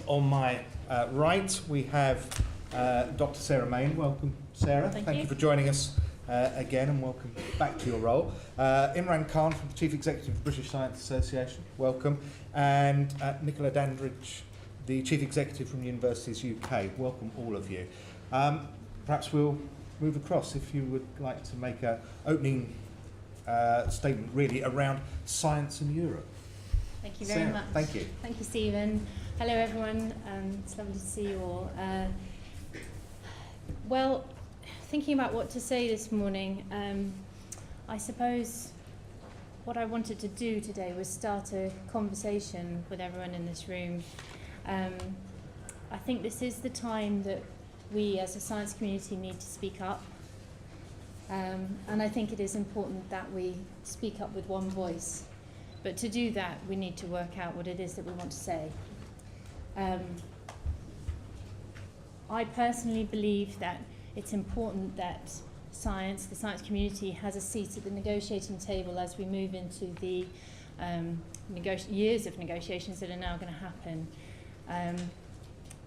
on my right, we have Dr. Sarah Main. Welcome, Sarah. Thank you for joining us again, and welcome back to your role. Imran Khan, from the Chief Executive of the British Science Association. Welcome. And Nicola Dandridge, the Chief Executive from Universities UK. Welcome, all of you. Perhaps we'll move across if you would like to make an opening statement, really, around science in Europe. Thank you very much. Thank you. Thank you, Stephen. Hello, everyone. It's lovely to see you all. Well, thinking about what to say this morning, I suppose what I wanted to do today was start a conversation with everyone in this room. I think this is the time that we as a science community need to speak up. And I think it is important that we speak up with one voice. But to do that, we need to work out what it is that we want to say. I personally believe that it's important that science, the science community, has a seat at the negotiating table as we move into the years of negotiations that are now going to happen.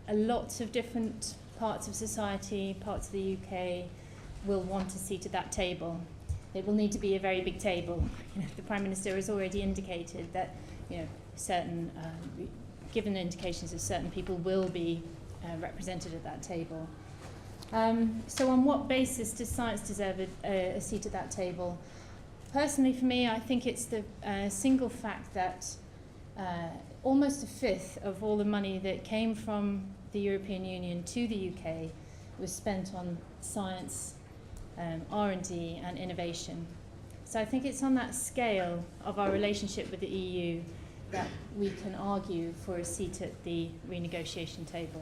A lot of different parts of society, parts of the UK, will want a seat at that table. It will need to be a very big table. The Prime Minister has already indicated that, certain, given indications of certain people will be represented at that table. So on what basis does science deserve a seat at that table? Personally, for me, I think it's the single fact that almost a fifth of all the money that came from the European Union to the UK was spent on science, R&D and innovation. So I think it's on that scale of our relationship with the EU that we can argue for a seat at the renegotiation table.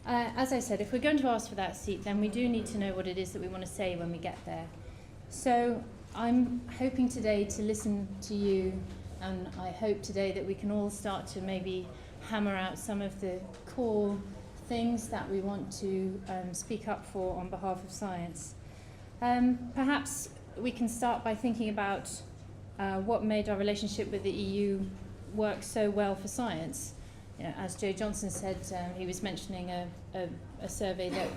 As I said, if we're going to ask for that seat, then we do need to know what it is that we want to say when we get there. So I'm hoping today to listen to you, and I hope today that we can all start to maybe hammer out some of the core things that we want to speak up for on behalf of science. Perhaps we can start by thinking about what made our relationship with the EU work so well for science. As Joe Johnson said, he was mentioning a survey that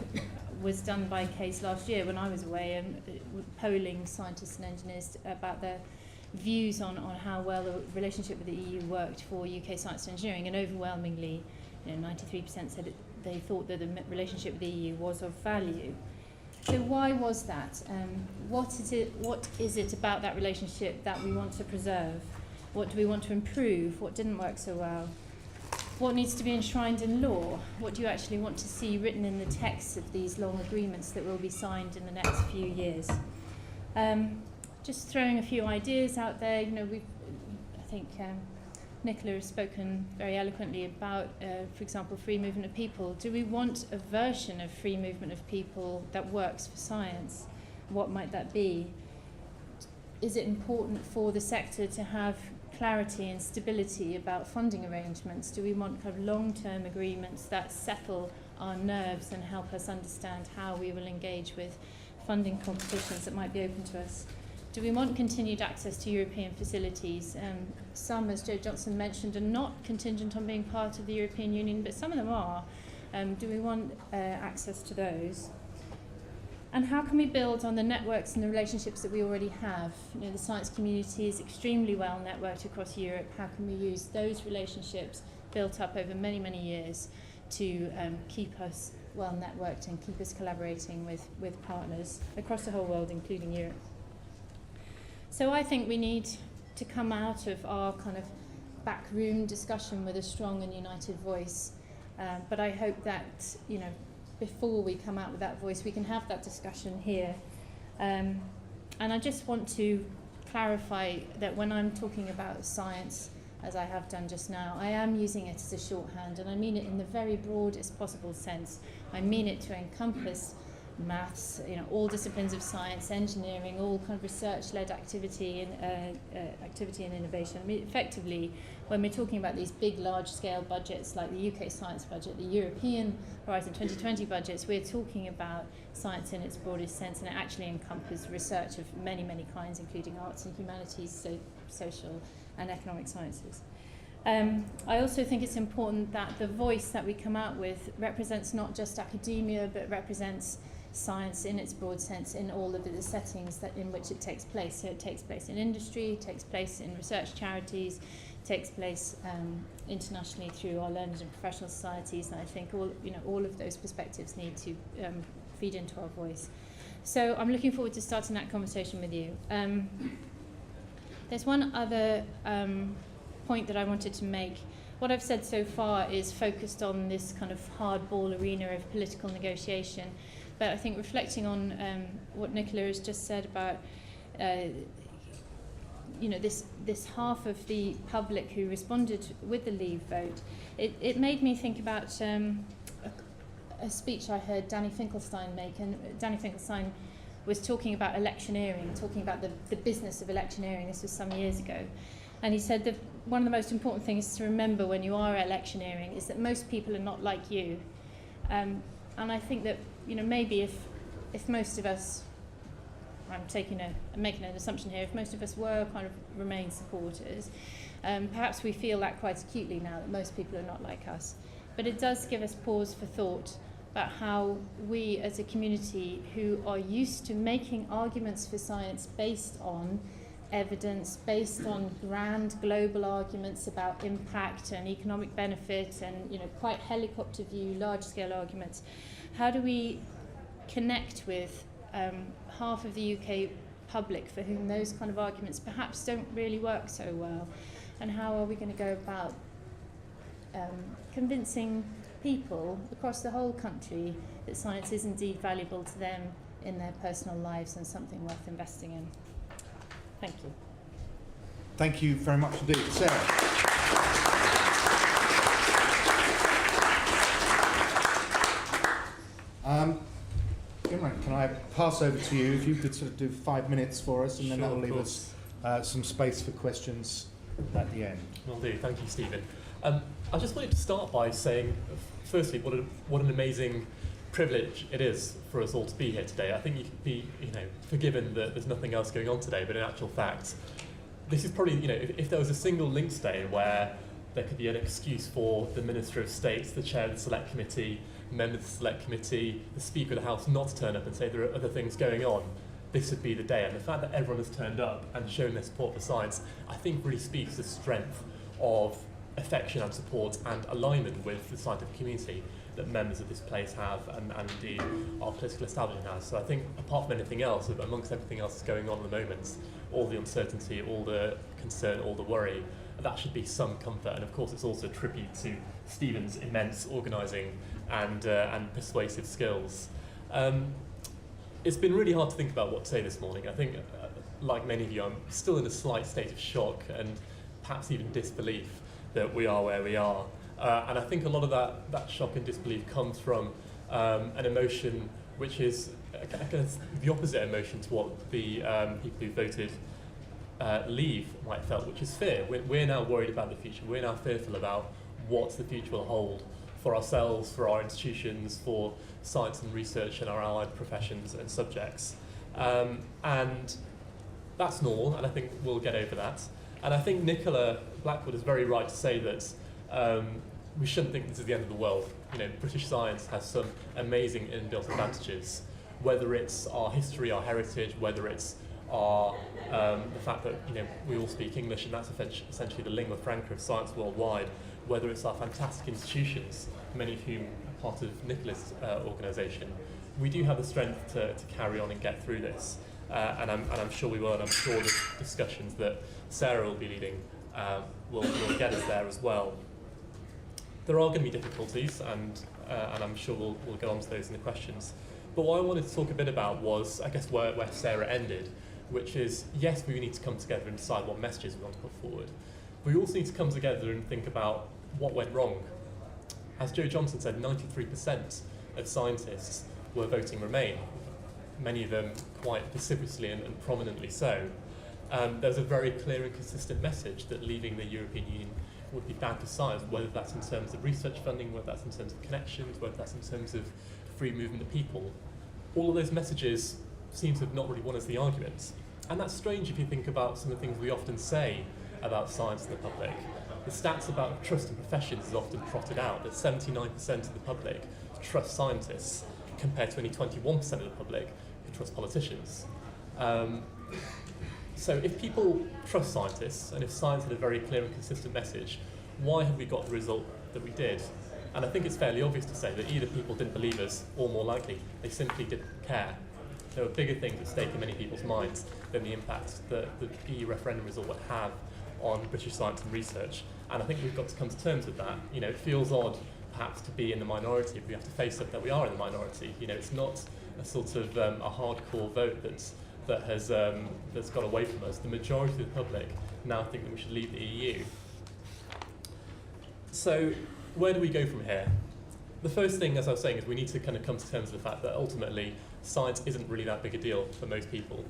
was done by Case last year when I was away, polling scientists and engineers about their views on how well the relationship with the EU worked for UK science and engineering, and overwhelmingly 93% said they thought that the relationship with the EU was of value. So why was that? What is it about that relationship that we want to preserve? What do we want to improve? What didn't work so well? What needs to be enshrined in law? What do you actually want to see written in the text of these long agreements that will be signed in the next few years? Just throwing a few ideas out there. I think Nicola has spoken very eloquently about, for example, free movement of people. Do we want a version of free movement of people that works for science? What might that be? Is it important for the sector to have clarity and stability about funding arrangements? Do we want kind of long-term agreements that settle our nerves and help us understand how we will engage with funding competitions that might be open to us? Do we want continued access to European facilities? Some, as Joe Johnson mentioned, are not contingent on being part of the European Union, but some of them are. Do we want access to those? And how can we build on the networks and the relationships that we already have? The science community is extremely well networked across Europe. How can we use those relationships built up over many, many years to keep us well networked and keep us collaborating with partners across the whole world, including Europe? So I think we need to come out of our kind of backroom discussion with a strong and united voice. But I hope that, before we come out with that voice, we can have that discussion here. And I just want to clarify that when I'm talking about science, as I have done just now, I am using it as a shorthand, and I mean it in the very broadest possible sense. I mean it to encompass maths, all disciplines of science, engineering, all kind of research-led activity and innovation. I mean, effectively, when we're talking about these big, large-scale budgets like the UK science budget, the European Horizon 2020 budgets, we're talking about science in its broadest sense, and it actually encompasses research of many, many kinds, including arts and humanities, social and economic sciences. I also think it's important that the voice that we come out with represents not just academia, but represents science in its broad sense in all of the settings in which it takes place. So it takes place in industry, it takes place in research charities, it takes place internationally through our learned and professional societies, and I think all of those perspectives need to feed into our voice. So I'm looking forward to starting that conversation with you. There's one other point that I wanted to make. What I've said so far is focused on this kind of hardball arena of political negotiation, but I think reflecting on what Nicola has just said about this half of the public who responded with the Leave vote, it made me think about a speech I heard Danny Finkelstein make, and Danny Finkelstein was talking about electioneering, talking about the business of electioneering. This was some years ago. And he said that one of the most important things to remember when you are electioneering is that most people are not like you. And I think that, maybe if most of us, I'm making an assumption here, if most of us were kind of Remain supporters, perhaps we feel that quite acutely now, that most people are not like us. But it does give us pause for thought about how we as a community who are used to making arguments for science based on evidence, based on grand global arguments about impact and economic benefit and quite helicopter view, large scale arguments, how do we connect with half of the UK public for whom those kind of arguments perhaps don't really work so well, and how are we going to go about convincing people across the whole country that science is indeed valuable to them in their personal lives and something worth investing in. Thank you. Thank you very much indeed. Sarah. Imran, can I pass over to you if you could sort of do 5 minutes for us, and then that will leave us some space for questions at the end. Will do. Thank you, Stephen. I just wanted to start by saying, firstly, what an amazing privilege it is for us all to be here today. I think you could be, forgiven that there's nothing else going on today, but in actual fact, this is probably, if there was a single links day where there could be an excuse for the Minister of State, the Chair of the Select Committee, members of the Select Committee, the Speaker of the House not to turn up and say there are other things going on, this would be the day. And the fact that everyone has turned up and shown their support for science, I think really speaks to the strength of affection and support and alignment with the scientific community that members of this place have, and indeed our political establishment has. So I think, apart from anything else, amongst everything else that's going on at the moment, all the uncertainty, all the concern, all the worry, that should be some comfort. And of course it's also a tribute to Stephen's immense organising and persuasive skills. It's been really hard to think about what to say this morning. I think, like many of you, I'm still in a slight state of shock and perhaps even disbelief that we are where we are. And I think a lot of that shock and disbelief comes from an emotion which is the opposite emotion to what the people who voted Leave might have felt, which is fear. We're now worried about the future. We're now fearful about what the future will hold for ourselves, for our institutions, for science and research and our allied professions and subjects. And that's normal, and I think we'll get over that. And I think Nicola Blackwood is very right to say that we shouldn't think this is the end of the world. British science has some amazing inbuilt advantages, whether it's our history, our heritage, whether it's our the fact that we all speak English and that's essentially the lingua franca of science worldwide, whether it's our fantastic institutions, many of whom are part of Nicola's organisation. We do have the strength to carry on and get through this, and I'm sure we will, and I'm sure the discussions that Sarah will be leading will get us there as well. There are going to be difficulties, and I'm sure we'll go on to those in the questions. But what I wanted to talk a bit about was, I guess, where Sarah ended, which is, yes, we need to come together and decide what messages we want to put forward. But we also need to come together and think about what went wrong. As Joe Johnson said, 93% of scientists were voting Remain, many of them quite vociferously and prominently so. There's a very clear and consistent message that leaving the European Union would be bad for science, whether that's in terms of research funding, whether that's in terms of connections, whether that's in terms of free movement of people. All of those messages seem to have not really won us the argument. And that's strange if you think about some of the things we often say about science to the public. The stats about trust in professions is often trotted out, that 79% of the public trust scientists, compared to only 21% of the public who trust politicians. So if people trust scientists, and if science had a very clear and consistent message, why have we got the result that we did? And I think it's fairly obvious to say that either people didn't believe us, or more likely, they simply didn't care. There were bigger things at stake in many people's minds than the impact that the EU referendum result would have on British science and research. And I think we've got to come to terms with that. You know, it feels odd, perhaps, to be in the minority, but we have to face up that we are in the minority. You know, it's not a sort of a hardcore vote that's got away from us. The majority of the public now think that we should leave the EU. So where do we go from here? The first thing, as I was saying, is we need to kind of come to terms with the fact that ultimately science isn't really that big a deal for most people,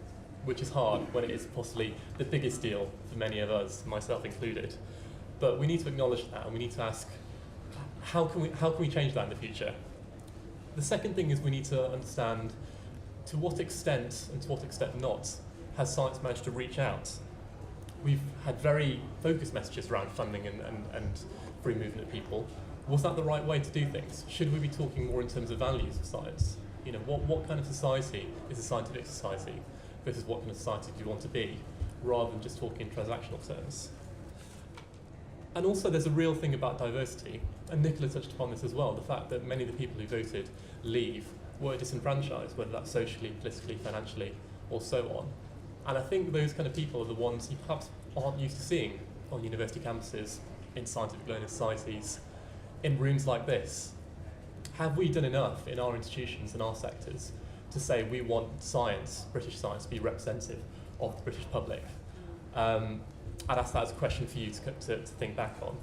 which is hard when it is possibly the biggest deal for many of us, myself included. But we need to acknowledge that, and we need to ask, how can we change that in the future? The second thing is we need to understand to what extent and to what extent not has science managed to reach out. We've had very focused messages around funding and free movement of people. Was that the right way to do things? Should we be talking more in terms of values of science? You know, what kind of society is a scientific society versus what kind of society do you want to be, rather than just talking in transactional terms? And also there's a real thing about diversity, and Nicola touched upon this as well, the fact that many of the people who voted leave were disenfranchised, whether that's socially, politically, financially, or so on. And I think those kind of people are the ones you perhaps aren't used to seeing on university campuses, in scientific learning societies, in rooms like this. Have we done enough in our institutions and our sectors to say we want science, British science, to be representative of the British public? I'd ask that as a question for you to think back on.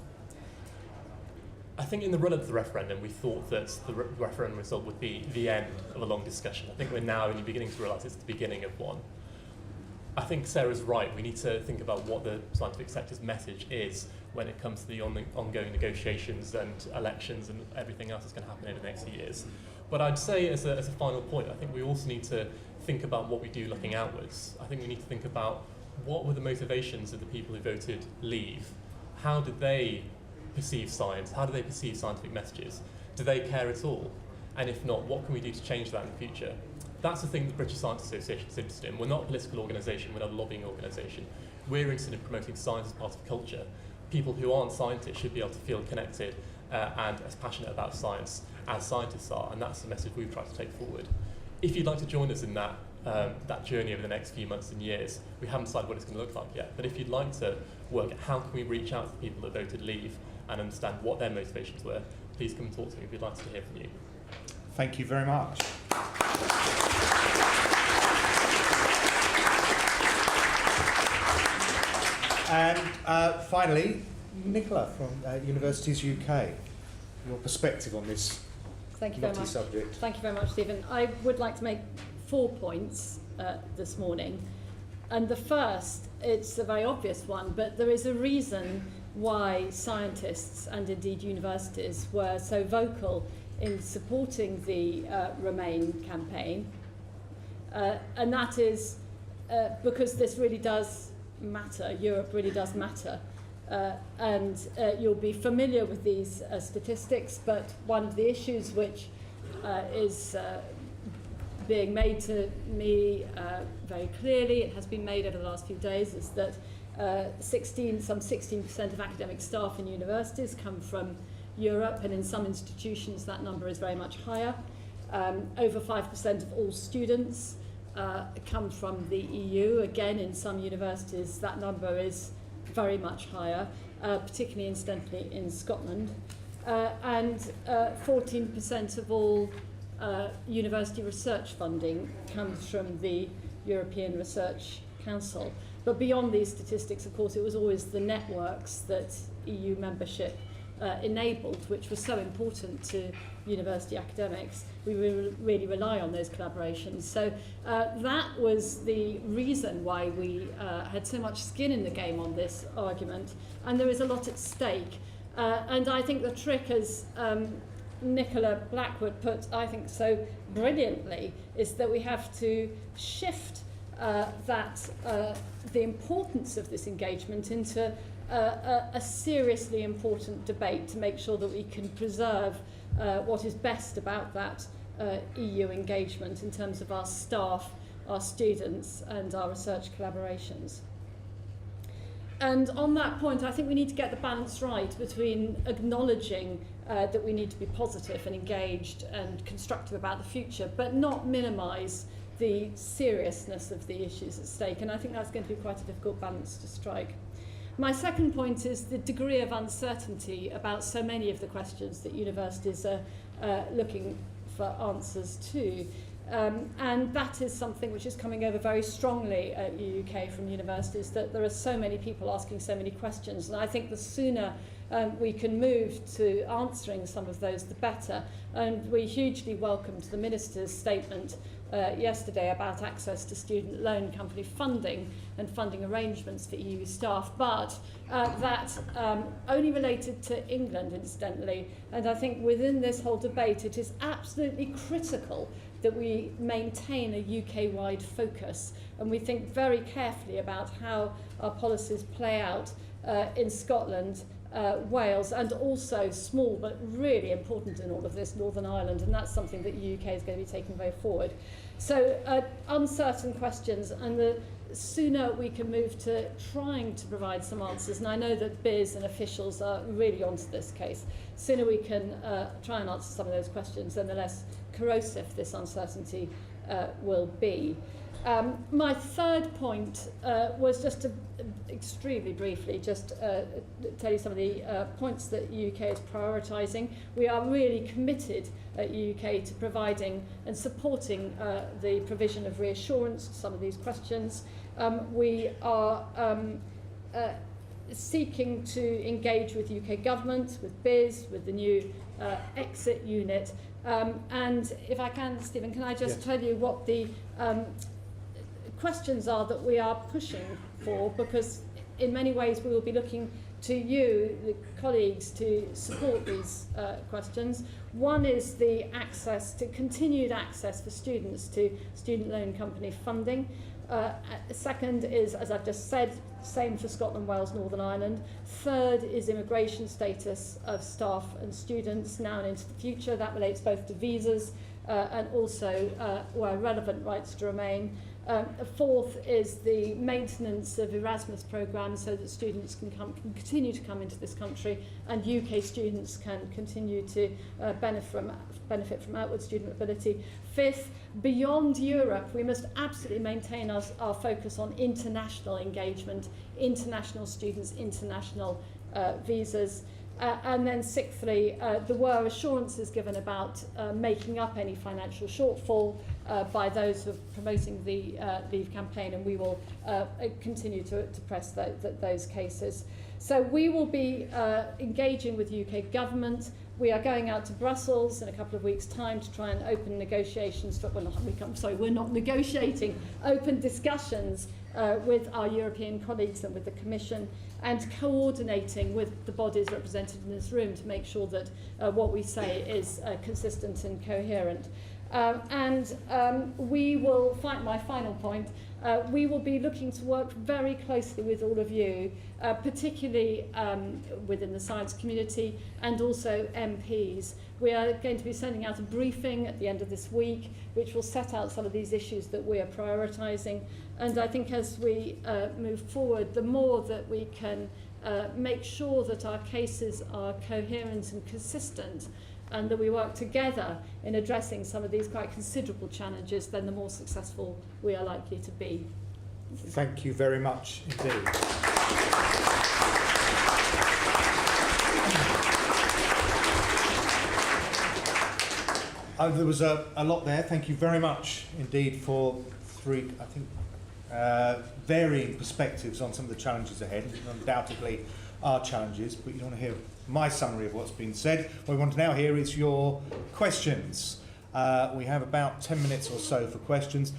I think in the run-up to the referendum, we thought that the referendum result would be the end of a long discussion. I think we're now only beginning to realise it's the beginning of one. I think Sarah's right. We need to think about what the scientific sector's message is when it comes to the ongoing negotiations and elections and everything else that's going to happen in the next few years. But I'd say as a final point, I think we also need to think about what we do looking outwards. I think we need to think about what were the motivations of the people who voted leave? How did they perceive science? How do they perceive scientific messages? Do they care at all? And if not, what can we do to change that in the future? That's the thing the British Science Association is interested in. We're not a political organisation, we're not a lobbying organisation. We're interested in promoting science as part of culture. People who aren't scientists should be able to feel connected and as passionate about science as scientists are, and that's the message we've tried to take forward. If you'd like to join us in that journey over the next few months and years, we haven't decided what it's going to look like yet, but if you'd like to work at how can we reach out to the people that voted leave and understand what their motivations were, please come and talk to me. We'd like to hear from you. Thank you very much. And finally, Nicola from Universities UK, your perspective on this knotty subject. Thank you very much, Stephen. I would like to make 4 points this morning. And the first, it's a very obvious one, but there is a reason why scientists and indeed universities were so vocal in supporting the Remain campaign. And that is because this really does matter. Europe really does matter. And you'll be familiar with these statistics, but one of the issues which is being made to me very clearly, it has been made over the last few days, is that some 16% of academic staff in universities come from Europe, and in some institutions that number is very much higher. Over 5% of all students come from the EU. Again, in some universities that number is very much higher, particularly incidentally in Scotland. And 14% of all university research funding comes from the European Research Council. But beyond these statistics, of course, it was always the networks that EU membership enabled, which was so important to university academics. We really rely on those collaborations. So that was the reason why we had so much skin in the game on this argument, and there is a lot at stake. And I think the trick, as Nicola Blackwood put, I think so brilliantly, is that we have to shift the importance of this engagement into a seriously important debate to make sure that we can preserve what is best about that EU engagement in terms of our staff, our students and our research collaborations. And on that point, I think we need to get the balance right between acknowledging that we need to be positive and engaged and constructive about the future, but not minimise the seriousness of the issues at stake. And I think that's going to be quite a difficult balance to strike. My second point is the degree of uncertainty about so many of the questions that universities are looking for answers to. And that is something which is coming over very strongly at UK from universities, that there are so many people asking so many questions. And I think the sooner we can move to answering some of those, the better. And we hugely welcomed the Minister's statement yesterday about access to student loan company funding and funding arrangements for EU staff, but that only related to England, incidentally. And I think within this whole debate, it is absolutely critical that we maintain a UK-wide focus and we think very carefully about how our policies play out in Scotland, Wales, and also small but really important in all of this, Northern Ireland, and that's something that the UK is going to be taking very forward. So uncertain questions, and the sooner we can move to trying to provide some answers, and I know that BIS and officials are really onto this case, sooner we can try and answer some of those questions, then the less corrosive this uncertainty will be. My third point was just to extremely briefly just tell you some of the points that the UK is prioritising. We are really committed at UK to providing and supporting the provision of reassurance to some of these questions. We are seeking to engage with UK government, with BIS, with the new exit unit. And if I can, Stephen, can I just tell you what the questions are that we are pushing for, because in many ways we will be looking to you, the colleagues, to support these questions. One is the access to continued access for students to student loan company funding. Second is, as I've just said, same for Scotland, Wales, Northern Ireland. Third is immigration status of staff and students now and into the future. That relates both to visas and also, where relevant, rights to remain. Fourth is the maintenance of Erasmus programmes so that students can continue to come into this country and UK students can continue to benefit from outward student mobility. Fifth, beyond Europe, we must absolutely maintain our focus on international engagement, international students, international visas. And then sixthly, there were assurances given about making up any financial shortfall by those who are promoting the Leave campaign, and we will continue to press those cases. So we will be engaging with UK government. We are going out to Brussels in a couple of weeks' time to try and open negotiations. We're not negotiating, open discussions with our European colleagues and with the Commission, and coordinating with the bodies represented in this room to make sure that what we say is consistent and coherent. We will, my final point, we will be looking to work very closely with all of you, particularly within the science community and also MPs. We are going to be sending out a briefing at the end of this week, which will set out some of these issues that we are prioritising. And I think as we move forward, the more that we can make sure that our cases are coherent and consistent, and that we work together in addressing some of these quite considerable challenges, then the more successful we are likely to be. Thank you very much indeed. There was a lot there. Thank you very much indeed for three, I think, varying perspectives on some of the challenges ahead. Undoubtedly are challenges, but you don't want to hear my summary of what's been said. What we want to now hear is your questions. We have about 10 minutes or so for questions,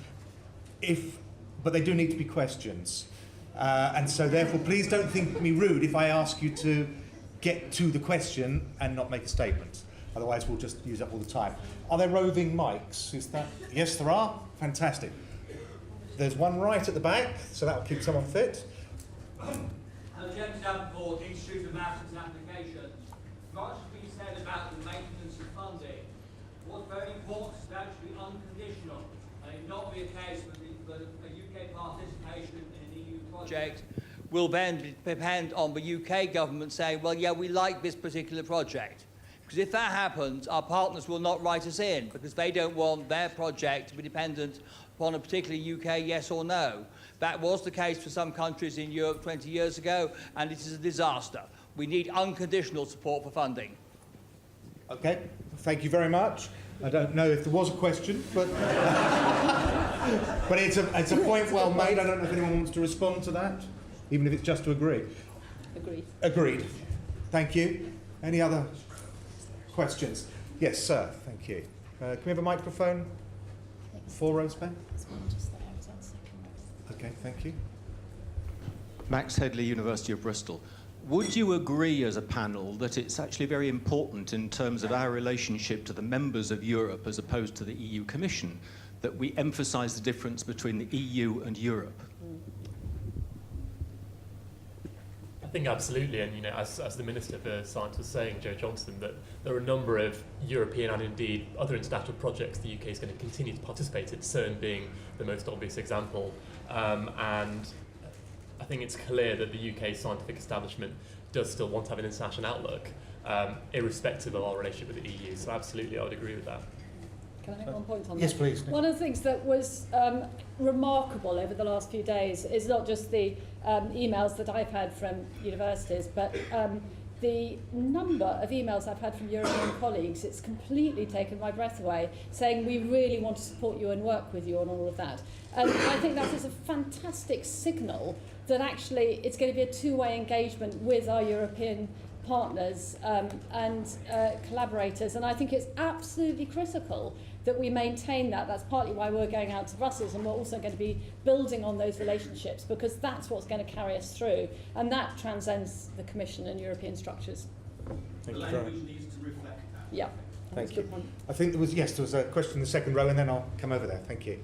but they do need to be questions. And so therefore, please don't think me rude if I ask you to get to the question and not make a statement. Otherwise, we'll just use up all the time. Are there roving mics? Is that? Yes, there are. Fantastic. There's one right at the back, so that'll keep someone fit. Okay, James Davenport, Institute of Maths and Applications. Much has been said about the maintenance of funding. What's very important is that it should be unconditional, and it not be a case that a UK participation in an EU project will then depend on the UK government saying, well, yeah, we like this particular project. Because if that happens, our partners will not write us in, because they don't want their project to be dependent upon a particular UK yes or no. That was the case for some countries in Europe 20 years ago, and it is a disaster. We need unconditional support for funding. Okay, thank you very much. I don't know if there was a question, but but it's a point well made. I don't know if anyone wants to respond to that, even if it's just to agree. Agreed. Agreed. Thank you. Any other questions? Yes, sir. Thank you. Can we have a microphone? 4 rows back. Okay, thank you. Max Headley, University of Bristol. Would you agree as a panel that it's actually very important in terms of our relationship to the members of Europe as opposed to the EU Commission that we emphasise the difference between the EU and Europe? I think absolutely, and as the Minister for Science was saying, Joe Johnson, that there are a number of European and indeed other international projects the UK is going to continue to participate in, CERN being the most obvious example. And I think it's clear that the UK scientific establishment does still want to have an international outlook, irrespective of our relationship with the EU. So absolutely, I would agree with that. Can I make one point on that? Yes, please. One of the things that was remarkable over the last few days is not just the emails that I've had from universities, but the number of emails I've had from European colleagues. It's completely taken my breath away, saying we really want to support you and work with you on all of that. And I think that is a fantastic signal that actually it's going to be a two-way engagement with our European partners and collaborators. And I think it's absolutely critical that we maintain that. That's partly why we're going out to Brussels, and we're also going to be building on those relationships, because that's what's going to carry us through, and that transcends the Commission and European structures. Thank the you very language much. needs to reflect that. Yeah. Thank That's a you. good point. I think there was a question in the second row, and then I'll come over there. Thank you.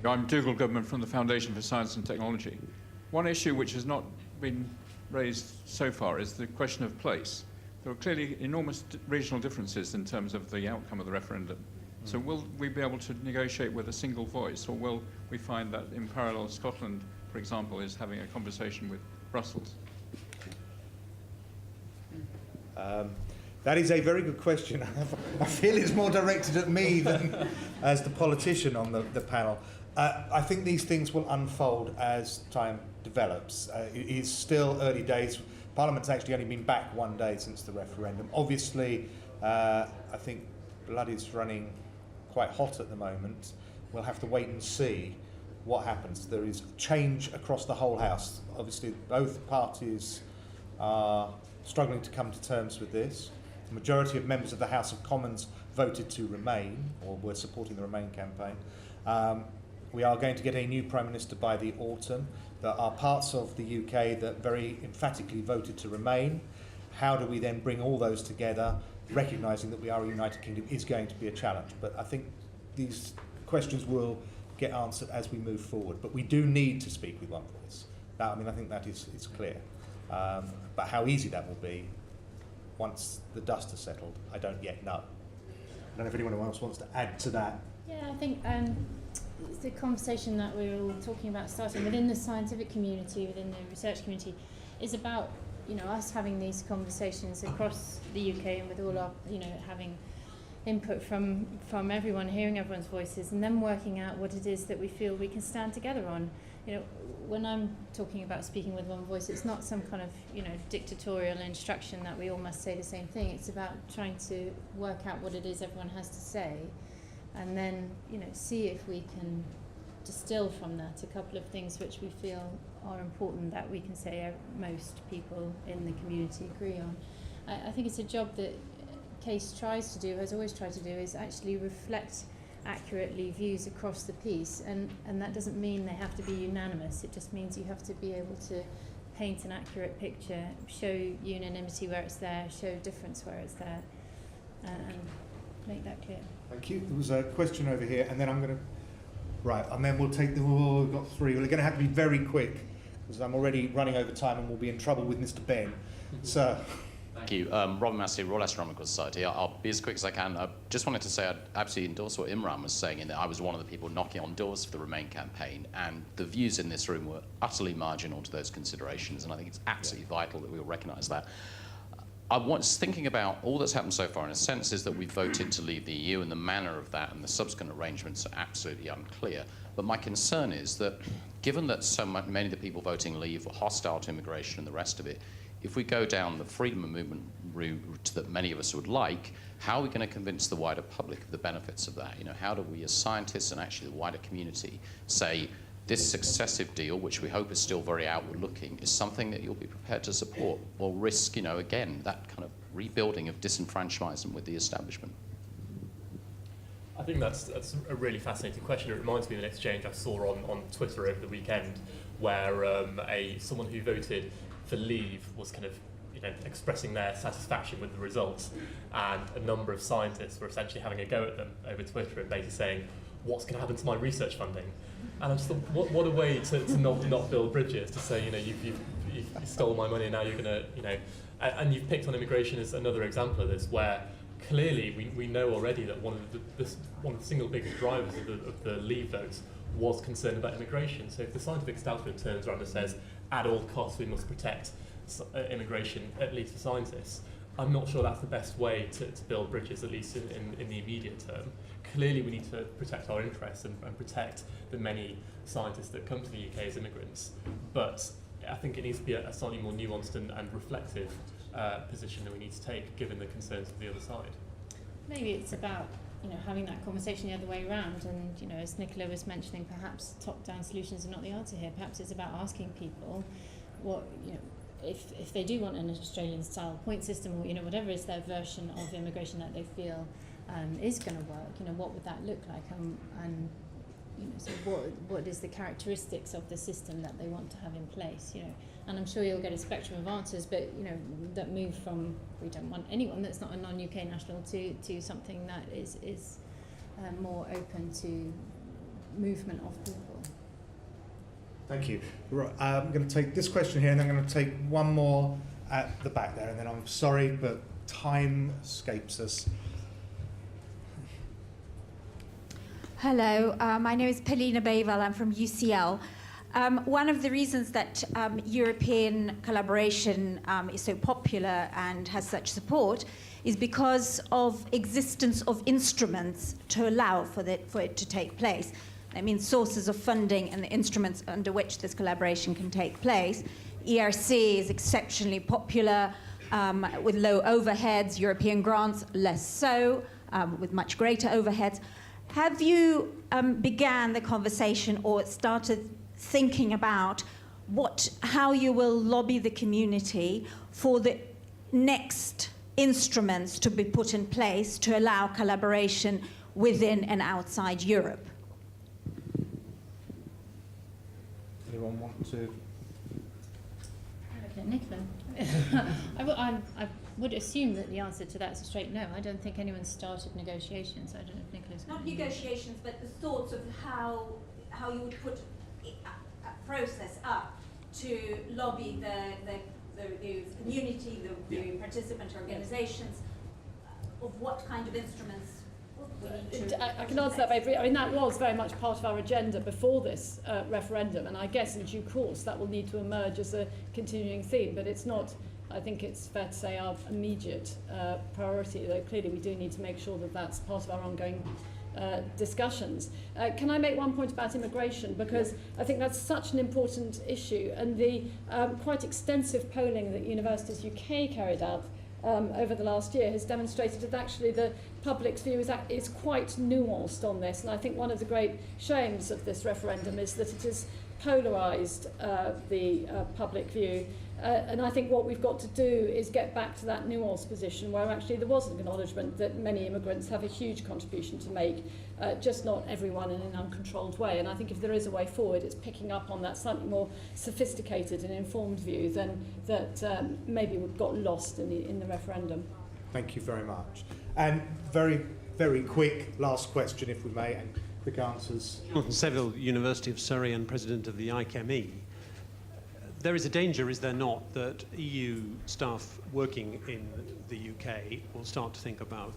I'm Dougal Goodman from the Foundation for Science and Technology. One issue which has not been raised so far is the question of place. There are clearly enormous regional differences in terms of the outcome of the referendum. So will we be able to negotiate with a single voice, or will we find that in parallel Scotland, for example, is having a conversation with Brussels? That is a very good question. I feel it's more directed at me than as the politician on the panel. I think these things will unfold as time develops. It is still early days. Parliament's actually only been back 1 day since the referendum. Obviously, I think blood is running quite hot at the moment. We'll have to wait and see what happens. There is change across the whole House. Obviously, both parties are struggling to come to terms with this. The majority of members of the House of Commons voted to remain, or were supporting the Remain campaign. We are going to get a new Prime Minister by the autumn. There are parts of the UK that very emphatically voted to remain. How do we then bring all those together, recognising that we are a United Kingdom, is going to be a challenge. But I think these questions will get answered as we move forward. But we do need to speak with one voice. I think that is clear. But how easy that will be once the dust has settled, I don't yet know. I don't know if anyone else wants to add to that. Yeah, I think it's the conversation that we're all talking about starting within the scientific community, within the research community, is about us having these conversations across the UK and with all our having input from everyone, hearing everyone's voices, and then working out what it is that we feel we can stand together on. When I'm talking about speaking with one voice, it's not some kind of dictatorial instruction that we all must say the same thing. It's about trying to work out what it is everyone has to say, and then see if we can distill from that a couple of things which we feel are important that we can say most people in the community agree on. I think it's a job that Case tries to do, has always tried to do, is actually reflect accurately views across the piece, and that doesn't mean they have to be unanimous. It just means you have to be able to paint an accurate picture, show unanimity where it's there, show difference where it's there, and make that clear. Thank you. There was a question over here, and then I'm going to... Right, and then we'll take we've got three. We're going to have to be very quick, because I'm already running over time and we'll be in trouble with Mr. Ben. Sir. Thank you. Robin Massey, Royal Astronomical Society. I'll be as quick as I can. I just wanted to say I absolutely endorse what Imran was saying, in that I was one of the people knocking on doors for the Remain campaign, and the views in this room were utterly marginal to those considerations, and I think it's absolutely vital that we all recognise that. I was thinking about all that's happened so far, in a sense, is that we voted to leave the EU, and the manner of that and the subsequent arrangements are absolutely unclear. But my concern is that, given that many of the people voting leave were hostile to immigration and the rest of it, if we go down the freedom of movement route that many of us would like, how are we going to convince the wider public of the benefits of that? You know, how do we as scientists and actually the wider community say this successive deal, which we hope is still very outward looking, is something that you'll be prepared to support, or risk, you know, again, that kind of rebuilding of disenfranchisement with the establishment? I think that's a really fascinating question. It reminds me of an exchange I saw on Twitter over the weekend where someone who voted for leave was kind of, you know, expressing their satisfaction with the results, and a number of scientists were essentially having a go at them over Twitter and basically saying, what's going to happen to my research funding? And I just thought, what a way to not build bridges, to say, you know, you stole my money and now you're going to, you know, and you've picked on immigration as another example of this, where clearly we know already that one of the single biggest drivers of the leave votes was concern about immigration. So if the scientific establishment turns around and says, at all costs we must protect immigration, at least for scientists, I'm not sure that's the best way to build bridges, at least in the immediate term. Clearly we need to protect our interests and protect the many scientists that come to the UK as immigrants, but I think it needs to be a slightly more nuanced and reflective position that we need to take, given the concerns of the other side. Maybe it's about, you know, having that conversation the other way around, and, you know, as Nicola was mentioning, perhaps top-down solutions are not the answer here. Perhaps it's about asking people what, you know, if they do want an Australian-style point system, or, you know, whatever is their version of immigration that they feel is going to work, you know, what would that look like, and you know, so what is the characteristics of the system that they want to have in place, you know. And I'm sure you'll get a spectrum of answers, but, you know, that move from we don't want anyone that's not a non-UK national to something that is more open to movement of people. Thank you. Right, I'm going to take this question here, and then I'm going to take one more at the back there, and then I'm sorry, but time escapes us. Hello, my name is Polina Bayval. I'm from UCL. One of the reasons that European collaboration is so popular and has such support is because of existence of instruments to allow for it to take place. I mean, sources of funding and the instruments under which this collaboration can take place. ERC is exceptionally popular with low overheads, European grants less so, with much greater overheads. Have you began the conversation or started thinking about how you will lobby the community for the next instruments to be put in place to allow collaboration within and outside Europe? Anyone want to? Okay, Nicola. I would assume that the answer to that is a straight no. I don't think anyone's started negotiations. I don't know if Nicola's... Not negotiations, but the thoughts of how you would put a process up to lobby the community, the participant organizations, of what kind of instruments we need to... I can answer that very briefly. I mean, that was very much part of our agenda before this referendum, and I guess in due course that will need to emerge as a continuing theme, but it's not, I think it's fair to say, our immediate priority, though clearly we do need to make sure that that's part of our ongoing discussions. Can I make one point about immigration? Because I think that's such an important issue, and the quite extensive polling that Universities UK carried out over the last year has demonstrated that actually the public's view is quite nuanced on this, and I think one of the great shames of this referendum is that it has polarised the public view. And I think what we've got to do is get back to that nuanced position where actually there was an acknowledgement that many immigrants have a huge contribution to make, just not everyone in an uncontrolled way. And I think if there is a way forward, it's picking up on that slightly more sophisticated and informed view than that maybe got lost in the referendum. Thank you very much. And very, very quick last question, if we may, and quick answers. Jonathan Seville, University of Surrey and President of the ICME. there is a danger, is there not, that EU staff working in the UK will start to think about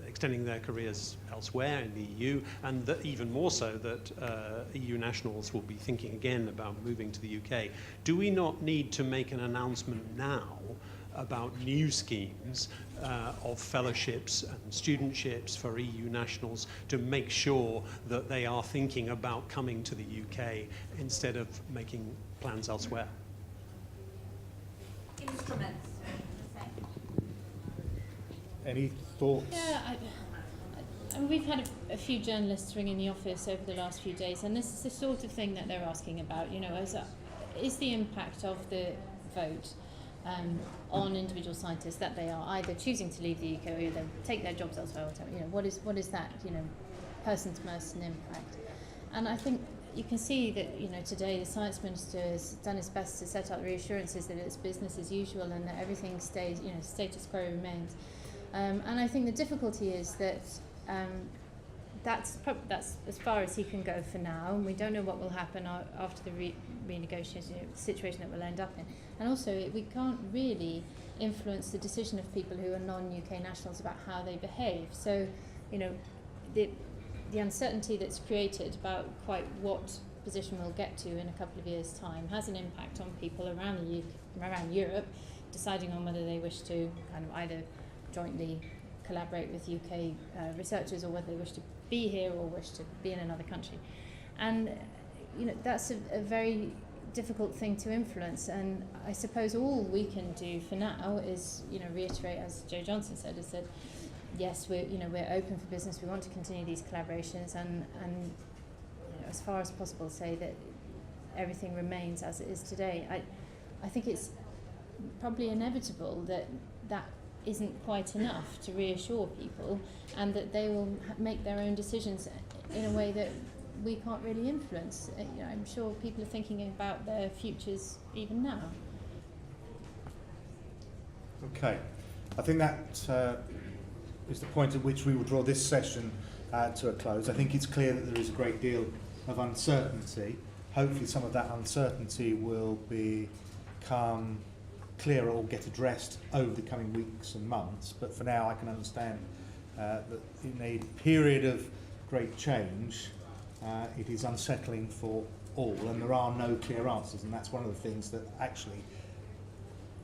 extending their careers elsewhere in the EU, and that even more so that EU nationals will be thinking again about moving to the UK. Do we not need to make an announcement now about new schemes of fellowships and studentships for EU nationals to make sure that they are thinking about coming to the UK instead of making plans elsewhere? Instruments. Any thoughts? Yeah, I mean, we've had a few journalists ring in the office over the last few days, and this is the sort of thing that they're asking about. You know, is the impact of the vote on individual scientists that they are either choosing to leave the UK or either take their jobs elsewhere, or you know, what is that, you know, person-to-person impact? And I think you can see that, you know, today the Science Minister has done his best to set up reassurances that it's business as usual and that everything stays, you know, status quo remains. And I think the difficulty is that that's as far as he can go for now, and we don't know what will happen after the renegotiation, situation that we'll end up in. And also, we can't really influence the decision of people who are non-UK nationals about how they behave. So, you know, the uncertainty that's created about quite what position we'll get to in a couple of years' time has an impact on people around Europe, deciding on whether they wish to kind of either jointly collaborate with UK researchers, or whether they wish to be here or wish to be in another country. And you know, that's a very difficult thing to influence, and I suppose all we can do for now is, you know, reiterate, as Joe Johnson said, is that yes, we're open for business, we want to continue these collaborations, and you know, as far as possible say that everything remains as it is today. I think it's probably inevitable that isn't quite enough to reassure people, and that they will make their own decisions in a way that we can't really influence. You know, I'm sure people are thinking about their futures even now. Okay, I think that is the point at which we will draw this session to a close. I think it's clear that there is a great deal of uncertainty. Hopefully some of that uncertainty will become clearer or get addressed over the coming weeks and months, but for now I can understand that in a period of great change it is unsettling for all, and there are no clear answers, and that's one of the things that actually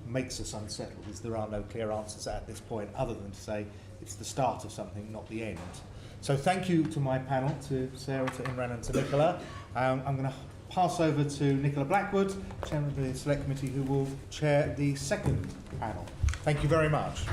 makes us unsettled, is there are no clear answers at this point, other than to say it's the start of something, not the end. So thank you to my panel, to Sarah, to Imran and to Nicola. I'm going to pass over to Nicola Blackwood, Chairman of the Select Committee, who will chair the second panel. Thank you very much.